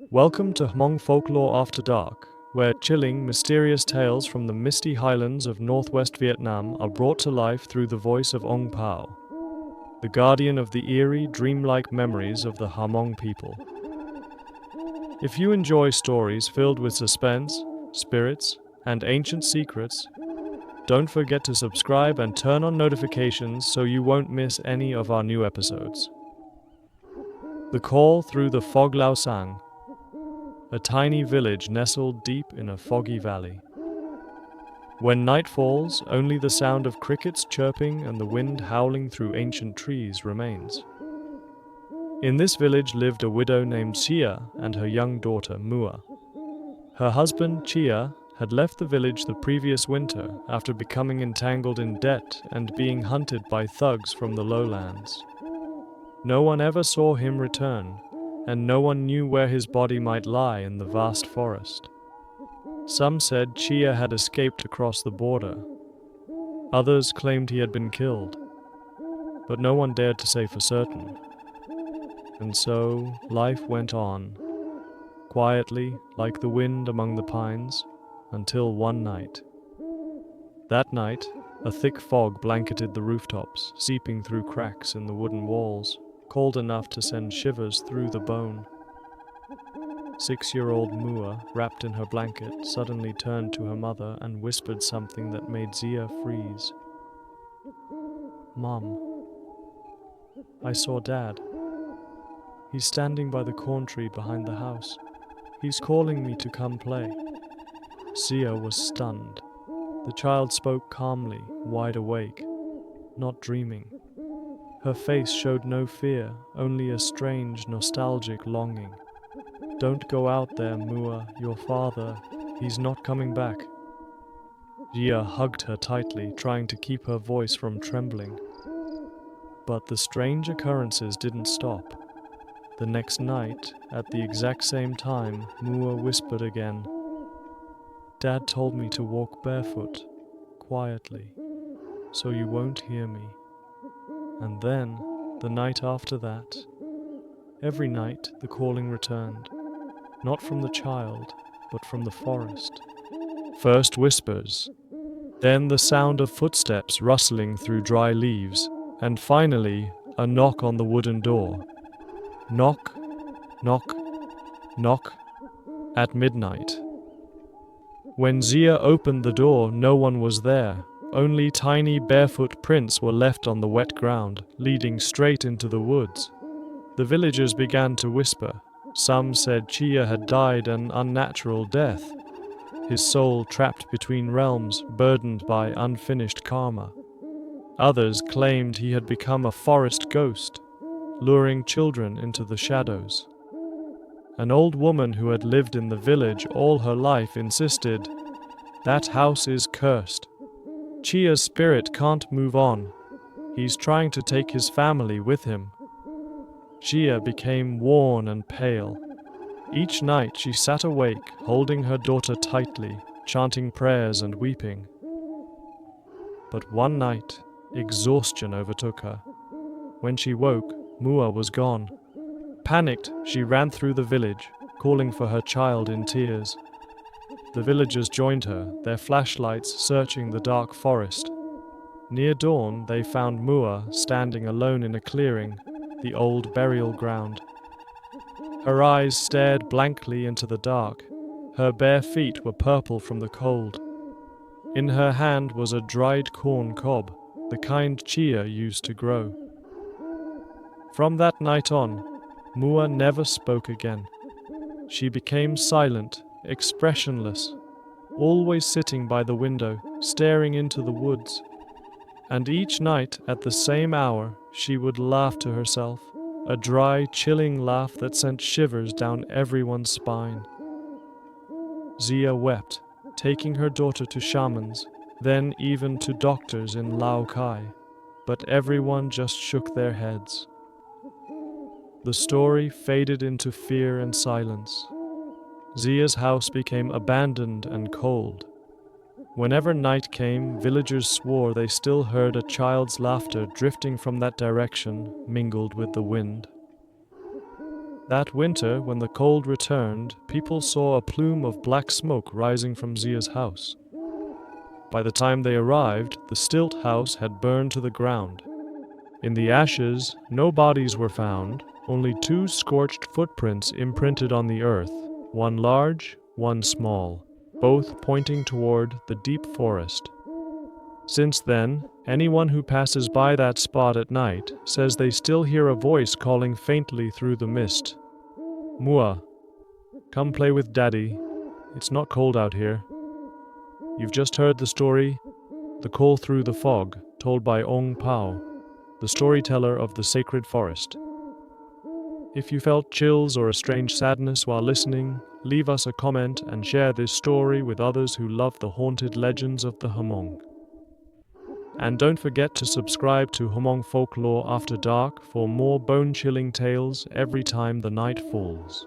Welcome to Hmong Folklore After Dark, where chilling, mysterious tales from the misty highlands of northwest Vietnam are brought to life through the voice of Ong Pao, the guardian of the eerie, dreamlike memories of the Hmong people. If you enjoy stories filled with suspense, spirits, and ancient secrets, don't forget to subscribe and turn on notifications so you won't miss any of our new episodes. The Call Through the Phog Lao Sang, a tiny village nestled deep in a foggy valley. When night falls, only the sound of crickets chirping and the wind howling through ancient trees remains. In this village lived a widow named Chia and her young daughter Mua. Her husband, Chia, had left the village the previous winter after becoming entangled in debt and being hunted by thugs from the lowlands. No one ever saw him return, and no one knew where his body might lie in the vast forest. Some said Chia had escaped across the border. Others claimed he had been killed, but no one dared to say for certain. And so life went on, quietly like the wind among the pines, until one night. That night, a thick fog blanketed the rooftops, seeping through cracks in the wooden walls, cold enough to send shivers through the bone. 6-year-old Mua, wrapped in her blanket, suddenly turned to her mother and whispered something that made Zia freeze. "Mom, I saw Dad. He's standing by the corn tree behind the house. He's calling me to come play." Zia was stunned. The child spoke calmly, wide awake, not dreaming. Her face showed no fear, only a strange, nostalgic longing. "Don't go out there, Mua, your father. He's not coming back." Zia hugged her tightly, trying to keep her voice from trembling. But the strange occurrences didn't stop. The next night, at the exact same time, Mua whispered again. "Dad told me to walk barefoot, quietly, so you won't hear me." And then, the night after that, every night the calling returned, not from the child, but from the forest. First whispers, then the sound of footsteps rustling through dry leaves, and finally a knock on the wooden door. Knock, knock, knock, at midnight. When Zia opened the door, no one was there. Only tiny barefoot prints were left on the wet ground, leading straight into the woods. The villagers began to whisper. Some said Chia had died an unnatural death, his soul trapped between realms, burdened by unfinished karma. Others claimed he had become a forest ghost, luring children into the shadows. An old woman who had lived in the village all her life insisted, "That house is cursed. Chia's spirit can't move on. He's trying to take his family with him." Chia became worn and pale. Each night she sat awake, holding her daughter tightly, chanting prayers and weeping. But one night, exhaustion overtook her. When she woke, Mua was gone. Panicked, she ran through the village, calling for her child in tears. The villagers joined her, their flashlights searching the dark forest. Near dawn, they found Mua standing alone in a clearing, the old burial ground. Her eyes stared blankly into the dark. Her bare feet were purple from the cold. In her hand was a dried corn cob, the kind Chia used to grow. From that night on, Mua never spoke again. She became silent, expressionless, always sitting by the window, staring into the woods. And each night, at the same hour, she would laugh to herself, a dry, chilling laugh that sent shivers down everyone's spine. Zia wept, taking her daughter to shamans, then even to doctors in Lao Kai, but everyone just shook their heads. The story faded into fear and silence. Zia's house became abandoned and cold. Whenever night came, villagers swore they still heard a child's laughter drifting from that direction, mingled with the wind. That winter, when the cold returned, people saw a plume of black smoke rising from Zia's house. By the time they arrived, the stilt house had burned to the ground. In the ashes, no bodies were found, only 2 scorched footprints imprinted on the earth, one large, one small, both pointing toward the deep forest. Since then, anyone who passes by that spot at night says they still hear a voice calling faintly through the mist. Mua, come play with Daddy. It's not cold out here. You've just heard the story, The Call Through the Fog, told by Ong Pao, the storyteller of the sacred forest. If you felt chills or a strange sadness while listening, leave us a comment and share this story with others who love the haunted legends of the Hmong. And don't forget to subscribe to Hmong Folklore After Dark for more bone-chilling tales every time the night falls.